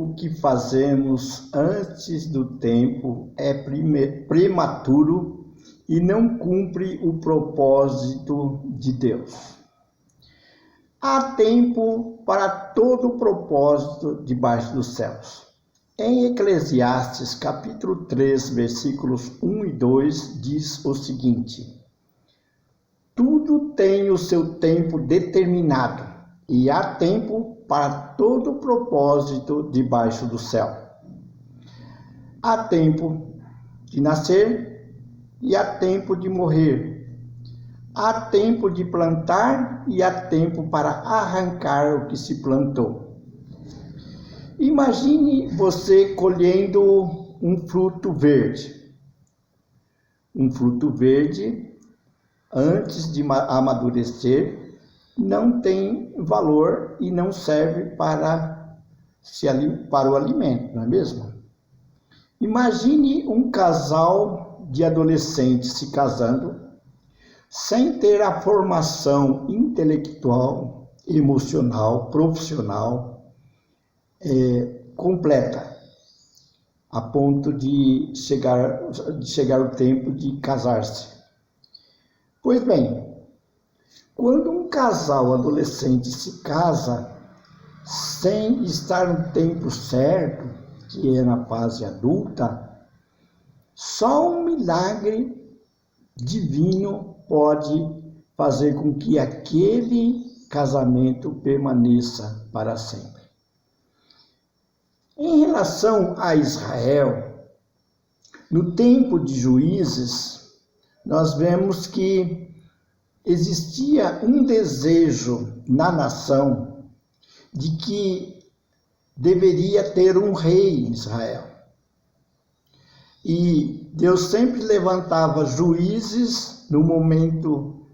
o que fazemos antes do tempo é prematuro e não cumpre o propósito de Deus. Há tempo para todo propósito debaixo dos céus. Em Eclesiastes, capítulo 3, versículos 1 e 2, diz o seguinte: tudo tem o seu tempo determinado, e há tempo para todo propósito debaixo do céu. Há tempo de nascer e há tempo de morrer. Há tempo de plantar e há tempo para arrancar o que se plantou. Imagine você colhendo um fruto verde. Um fruto verde, antes de amadurecer, não tem valor e não serve para o alimento, não é mesmo? Imagine um casal de adolescentes se casando sem ter a formação intelectual, emocional, profissional completa, a ponto de chegar o tempo de casar-se. Pois bem, quando um casal adolescente se casa sem estar no tempo certo, que é na fase adulta, só um milagre divino pode fazer com que aquele casamento permaneça para sempre. Em relação a Israel, no tempo de Juízes, nós vemos que existia um desejo na nação de que deveria ter um rei em Israel. E Deus sempre levantava juízes no momento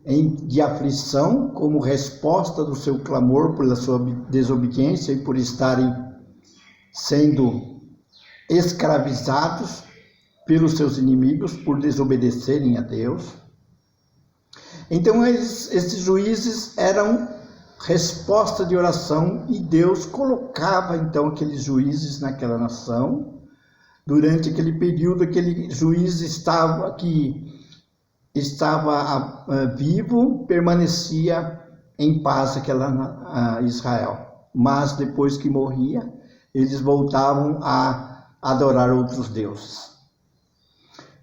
de aflição, como resposta do seu clamor pela sua desobediência e por estarem sendo escravizados pelos seus inimigos por desobedecerem a Deus. Então esses juízes eram resposta de oração e Deus colocava então aqueles juízes naquela nação. Durante aquele período, aquele juiz estava vivo, permanecia em paz aquela Israel. Mas depois que morria, eles voltavam a adorar outros deuses.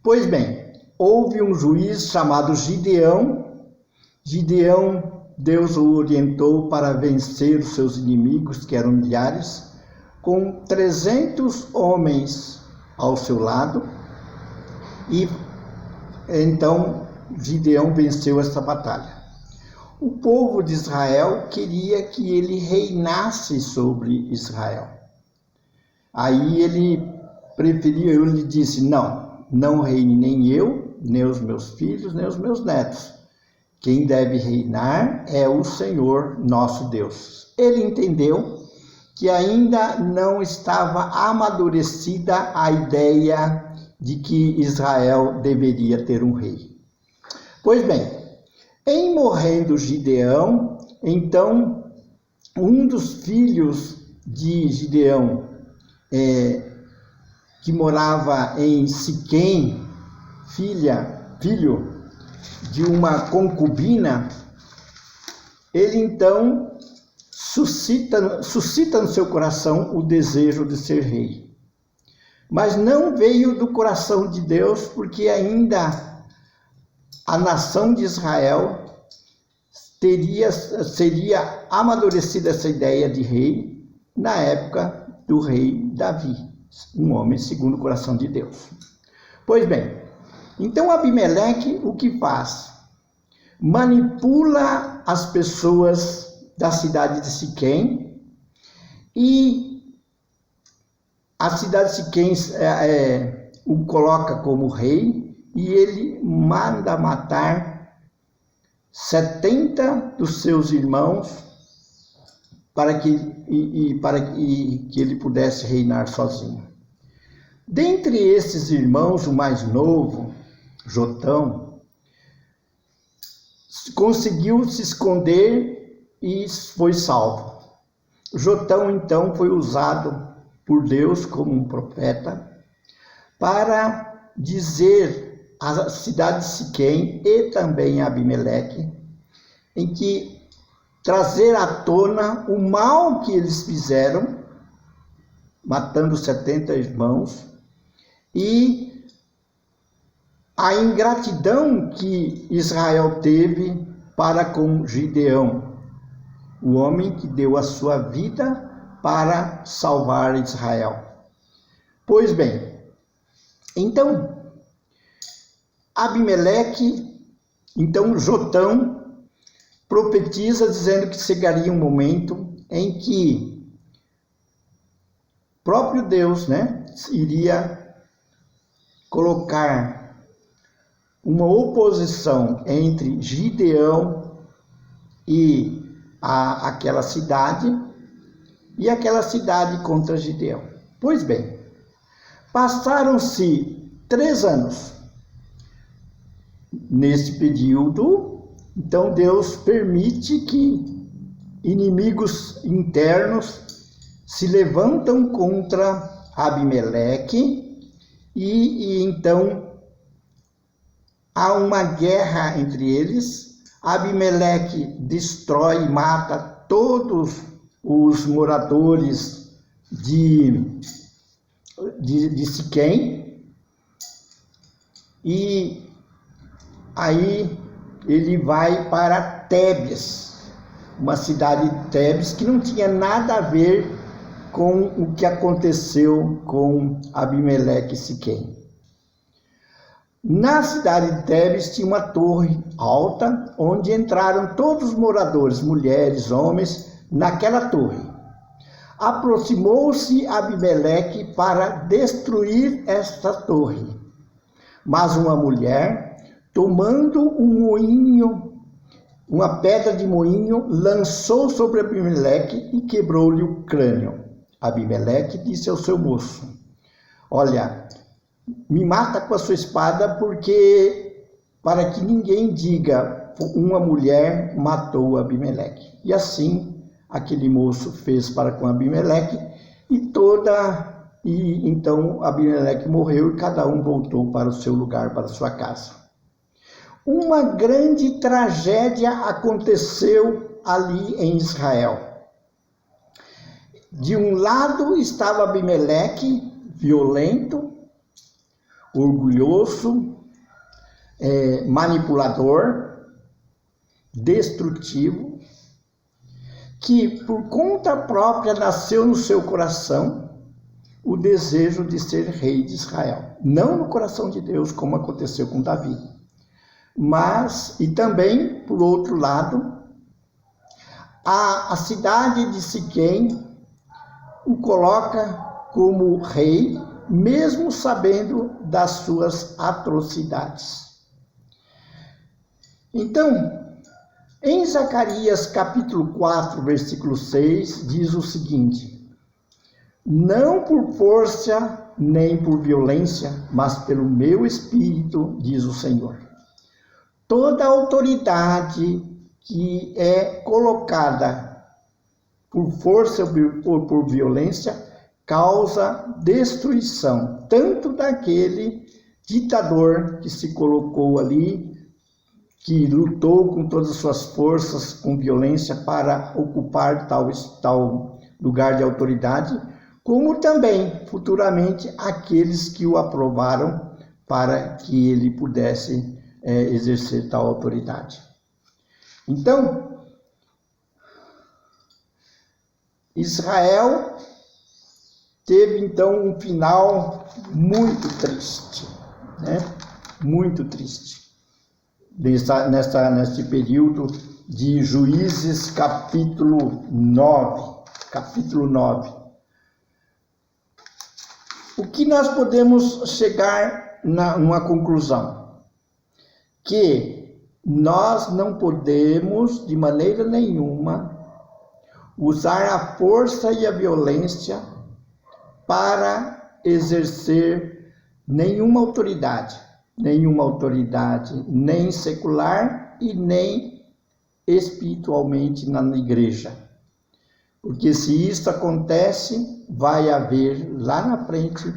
Pois bem, houve um juiz chamado Gideão. Gideão, Deus o orientou para vencer os seus inimigos, que eram milhares, com 300 homens ao seu lado. E então Gideão venceu essa batalha. O povo de Israel queria que ele reinasse sobre Israel. Aí ele disse: não reine nem eu, nem os meus filhos, nem os meus netos. Quem deve reinar é o Senhor nosso Deus. Ele entendeu que ainda não estava amadurecida a ideia de que Israel deveria ter um rei. Pois bem, em morrendo Gideão, então um dos filhos de Gideão, que morava em Siquém, filho de uma concubina, ele então suscita no seu coração o desejo de ser rei. Mas não veio do coração de Deus, porque ainda a nação de Israel seria amadurecida essa ideia de rei na época do rei Davi, um homem segundo o coração de Deus. Pois bem, então Abimeleque o que faz? Manipula as pessoas da cidade de Siquém, e a cidade de Siquém o coloca como rei, e ele manda matar 70 dos seus irmãos para que ele pudesse reinar sozinho. Dentre esses irmãos, o mais novo, Jotão, conseguiu se esconder e foi salvo. Jotão, então, foi usado por Deus como um profeta para dizer à cidade de Siquém e também a Abimeleque, em que trazer à tona o mal que eles fizeram, matando 70 irmãos, e a ingratidão que Israel teve para com Gideão, o homem que deu a sua vida para salvar Israel. Pois bem, então Abimeleque, então Jotão profetiza dizendo que chegaria um momento em que próprio Deus, iria colocar uma oposição entre Gideão e aquela cidade, e aquela cidade contra Gideão. Pois bem, passaram-se 3 anos. Nesse período, então Deus permite que inimigos internos se levantam contra Abimeleque e então há uma guerra entre eles. Abimeleque destrói e mata todos os moradores de Siquém, e aí ele vai para Tebes, uma cidade de Tebes que não tinha nada a ver com o que aconteceu com Abimeleque e Siquém. Na cidade de Tebes tinha uma torre alta, onde entraram todos os moradores, mulheres, homens, naquela torre. Aproximou-se Abimeleque para destruir esta torre. Mas uma mulher, tomando um moinho, uma pedra de moinho, lançou sobre Abimeleque e quebrou-lhe o crânio. Abimeleque disse ao seu moço: olha, me mata com a sua espada, para que ninguém diga, uma mulher matou Abimeleque. E assim aquele moço fez para com Abimeleque, e então Abimeleque morreu e cada um voltou para o seu lugar, para a sua casa. Uma grande tragédia aconteceu ali em Israel. De um lado estava Abimeleque, violento, orgulhoso, manipulador, destrutivo, que por conta própria nasceu no seu coração o desejo de ser rei de Israel. Não no coração de Deus, como aconteceu com Davi. E também, por outro lado, a cidade de Siquém o coloca como rei, mesmo sabendo das suas atrocidades. Então, em Zacarias capítulo 4, versículo 6, diz o seguinte: não por força nem por violência, mas pelo meu espírito, diz o Senhor. Toda autoridade que é colocada por força ou por violência causa destruição, tanto daquele ditador que se colocou ali, que lutou com todas as suas forças, com violência, para ocupar tal lugar de autoridade, como também, futuramente, aqueles que o aprovaram para que ele pudesse exercer tal autoridade. Então, Israel teve então um final muito triste, muito triste, neste período de Juízes capítulo 9. O que nós podemos chegar numa conclusão? Que nós não podemos, de maneira nenhuma, usar a força e a violência para exercer nenhuma autoridade, nem secular e nem espiritualmente na igreja. Porque se isso acontece, vai haver lá na frente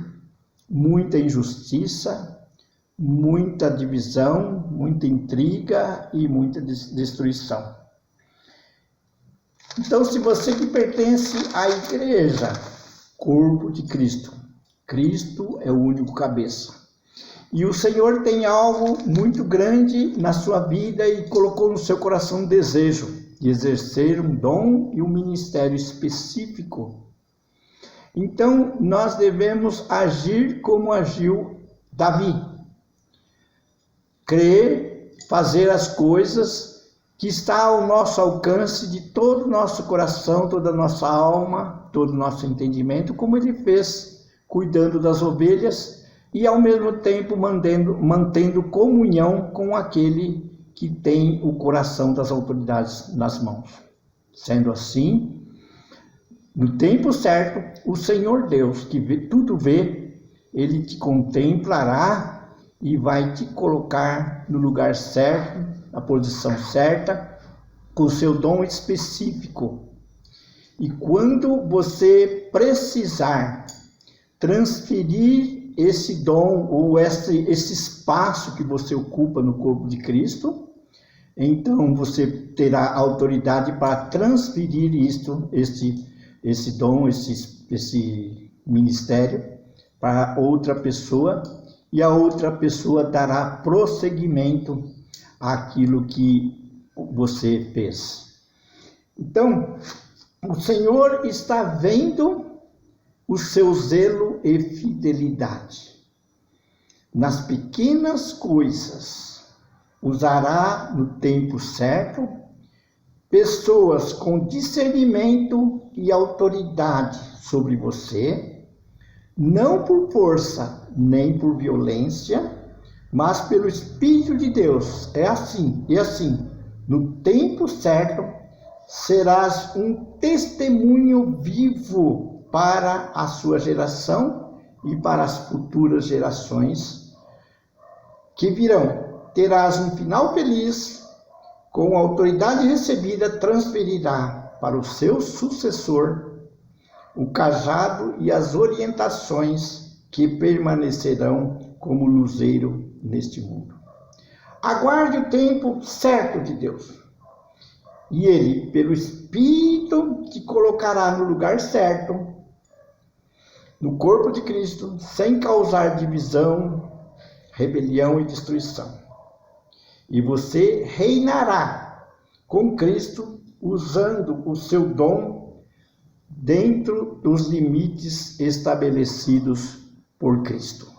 muita injustiça, muita divisão, muita intriga e muita destruição. Então, se você que pertence à igreja, corpo de Cristo, Cristo é o único cabeça. E o Senhor tem algo muito grande na sua vida e colocou no seu coração um desejo de exercer um dom e um ministério específico. Então, nós devemos agir como agiu Davi. Crer, fazer as coisas que está ao nosso alcance de todo o nosso coração, toda a nossa alma, todo o nosso entendimento, como ele fez, cuidando das ovelhas e ao mesmo tempo mantendo comunhão com aquele que tem o coração das autoridades nas mãos. Sendo assim, no tempo certo, o Senhor Deus, que tudo vê, ele te contemplará e vai te colocar no lugar certo, na posição certa, com o seu dom específico. E quando você precisar transferir esse dom ou esse espaço que você ocupa no corpo de Cristo, então você terá autoridade para transferir esse dom, esse ministério para outra pessoa, e a outra pessoa dará prosseguimento àquilo que você fez. Então, o Senhor está vendo o seu zelo e fidelidade. Nas pequenas coisas, usará no tempo certo pessoas com discernimento e autoridade sobre você, não por força nem por violência, mas pelo Espírito de Deus. É assim, e assim, no tempo certo, serás um testemunho vivo para a sua geração e para as futuras gerações que virão. Terás um final feliz, com a autoridade recebida, transferirá para o seu sucessor o cajado e as orientações que permanecerão como luzeiro neste mundo. Aguarde o tempo certo de Deus, e Ele, pelo Espírito, te colocará no lugar certo, no corpo de Cristo, sem causar divisão, rebelião e destruição. E você reinará com Cristo, usando o seu dom dentro dos limites estabelecidos por Cristo.